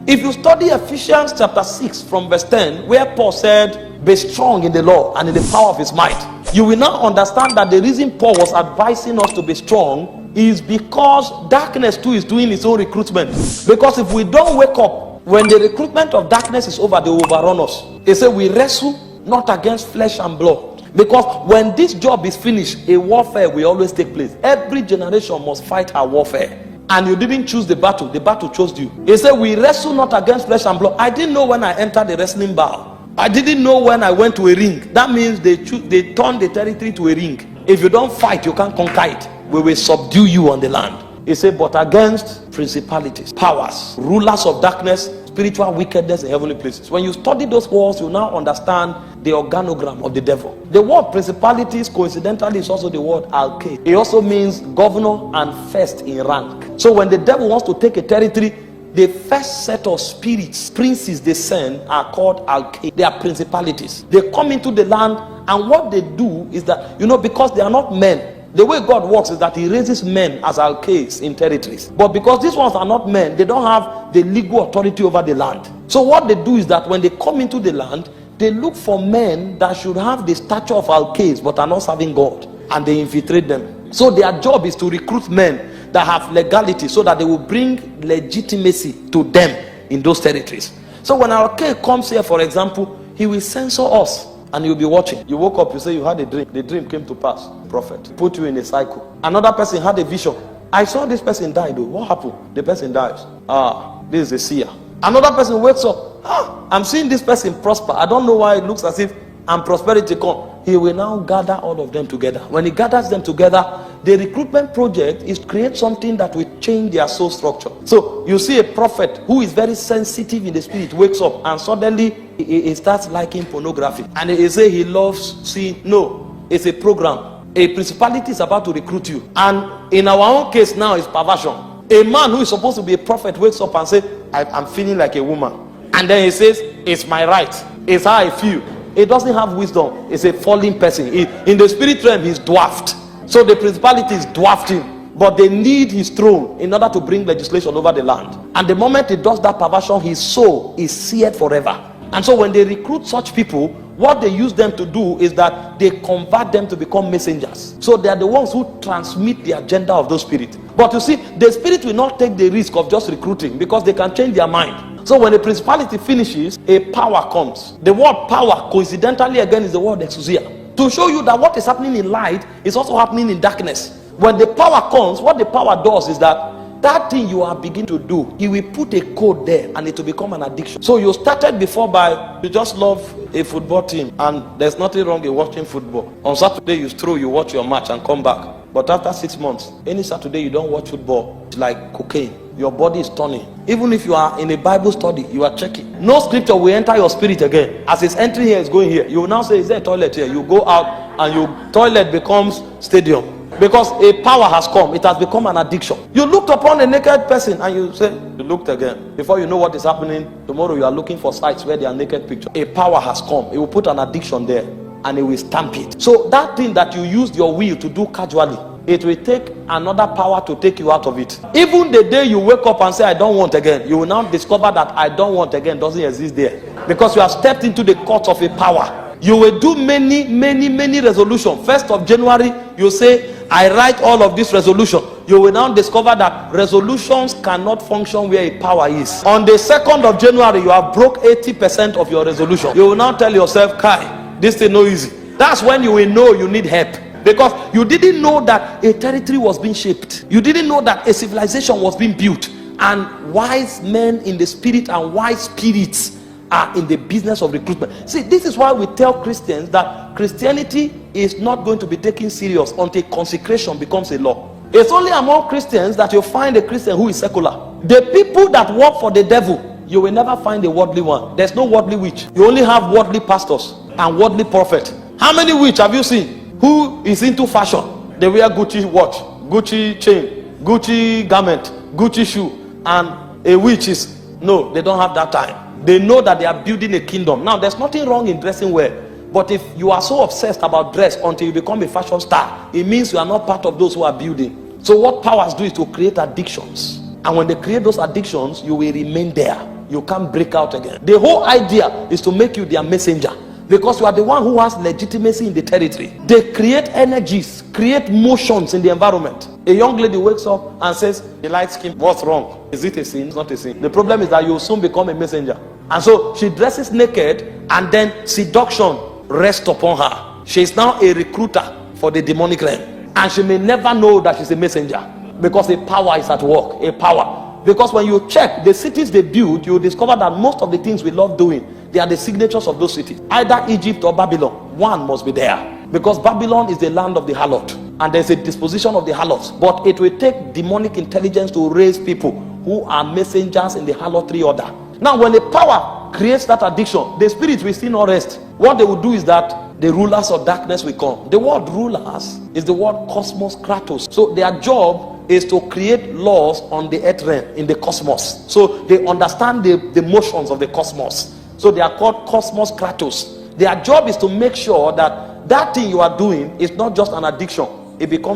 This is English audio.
If you study Ephesians chapter 6 from verse 10, where Paul said, be strong in the Lord and in the power of his might, you will now understand that the reason Paul was advising us to be strong is because darkness too is doing its own recruitment. Because if we don't wake up, when the recruitment of darkness is over, they will overrun us. They say we wrestle not against flesh and blood. Because when this job is finished, a warfare will always take place. Every generation must fight a warfare. And you didn't choose the battle chose you. He said we wrestle not against flesh and blood. I didn't know when I entered the wrestling bar. I didn't know when I went to a ring. That means they turn the territory to a ring. If you don't fight, you can't conquer it. We will subdue you on the land. He said, but against principalities, powers, rulers of darkness, spiritual wickedness in heavenly places. When you study those words, you now understand the organogram of the devil. The word principalities, coincidentally, is also the word alke. It also means governor and first in rank. So when the devil wants to take a territory, the first set of spirits, princes they send are called alke. They are principalities. They come into the land, and what they do is that, because they are not men, the way God works is that he raises men as alkes in territories. But because these ones are not men, they don't have the legal authority over the land. So what they do is that when they come into the land, they look for men that should have the stature of alkes but are not serving God, and they infiltrate them. So their job is to recruit men that have legality so that they will bring legitimacy to them in those territories. So when an alke comes here, for example, he will censor us. And you'll be watching. You woke up, you say you had a dream. The dream came to pass. Prophet put you in a cycle. Another person had a vision. I saw this person die though. What happened? The person dies. This is a seer. Another person wakes up. I'm seeing this person prosper. I don't know why it looks as if prosperity come. He will now gather all of them together. When he gathers them together, the recruitment project is to create something that will change their soul structure. So you see a prophet who is very sensitive in the spirit wakes up and suddenly he starts liking pornography. And he say he loves seeing. No, it's a program. A principality is about to recruit you. And in our own case now is perversion. A man who is supposed to be a prophet wakes up and says, I'm feeling like a woman. And then he says, it's my right. It's how I feel. He doesn't have wisdom. It's a fallen person. In the spirit realm, he's dwarfed. So the principality is dwarfed him. But they need his throne in order to bring legislation over the land. And the moment he does that perversion, his soul is seared forever. And so when they recruit such people, what they use them to do is that they convert them to become messengers. So they are the ones who transmit the agenda of those spirits. But you see, the spirit will not take the risk of just recruiting because they can change their mind. So when the principality finishes, a power comes. The word power, coincidentally again, is the word exousia. To show you that what is happening in light is also happening in darkness. When the power comes, what the power does is that thing you are beginning to do, he will put a code there and it will become an addiction. So you started before by, you just love a football team and there's nothing wrong in watching football. On Saturday you stroll, you watch your match and come back. But after 6 months, any Saturday you don't watch football, it's like cocaine. Your body is turning. Even if you are in a Bible study, you are checking. No scripture will enter your spirit again. As it's entering here, it's going here. You will now say, is there a toilet here? You go out and your toilet becomes stadium. Because a power has come, it has become an addiction. You looked upon a naked person and you say, you looked again. Before you know what is happening, tomorrow you are looking for sites where there are naked pictures. A power has come. It will put an addiction there and it will stamp it. So that thing that you used your will to do casually, it will take another power to take you out of it. Even the day you wake up and say, I don't want again, you will now discover that I don't want again doesn't exist there. Because you have stepped into the court of a power. You will do many resolutions. 1st of January, you say, I write all of this resolution. You will now discover that resolutions cannot function where a power is. On the 2nd of January, you have broke 80% of your resolution. You will now tell yourself, Kai, this thing no easy. That's when you will know you need help. Because you didn't know that a territory was being shaped. You didn't know that a civilization was being built. And wise men in the spirit and wise spirits are in the business of recruitment. See, this is why we tell Christians that Christianity is not going to be taken serious until consecration becomes a law. It's only among Christians that you find a Christian who is secular. The people that work for the devil, you will never find a worldly one. There's no worldly witch. You only have worldly pastors and worldly prophets. How many witch have you seen who is into fashion? They wear Gucci watch, Gucci chain, Gucci garment, Gucci shoe, and a witch is, no, they don't have that time. They know that they are building a kingdom. Now, there's nothing wrong in dressing well. But if you are so obsessed about dress until you become a fashion star, it means you are not part of those who are building. So what powers do is to create addictions. And when they create those addictions, you will remain there. you can't break out again. The whole idea is to make you their messenger, because you are the one who has legitimacy in the territory. They create energies, create motions in the environment. A young lady wakes up and says, the light skin, what's wrong? Is it a sin? It's not a sin. The problem is that you will soon become a messenger. And so she dresses naked, and then seduction rests upon her. She is now a recruiter for the demonic realm, and she may never know that she's a messenger, because a power is at work. A power. Because when you check the cities they built, you will discover that most of the things we love doing, they are the signatures of those cities. Either Egypt or Babylon. One must be there. Because Babylon is the land of the harlot, and there's a disposition of the harlots. But it will take demonic intelligence to raise people who are messengers in the harlotry order. Now, when the power creates that addiction, the spirit will still not rest. What they will do is that the rulers of darkness will come. The word rulers is the word cosmos kratos. So their job is to create laws on the earth realm, in the cosmos. So they understand the motions of the cosmos. So they are called cosmos kratos. Their job is to make sure that that thing you are doing is not just an addiction. It becomes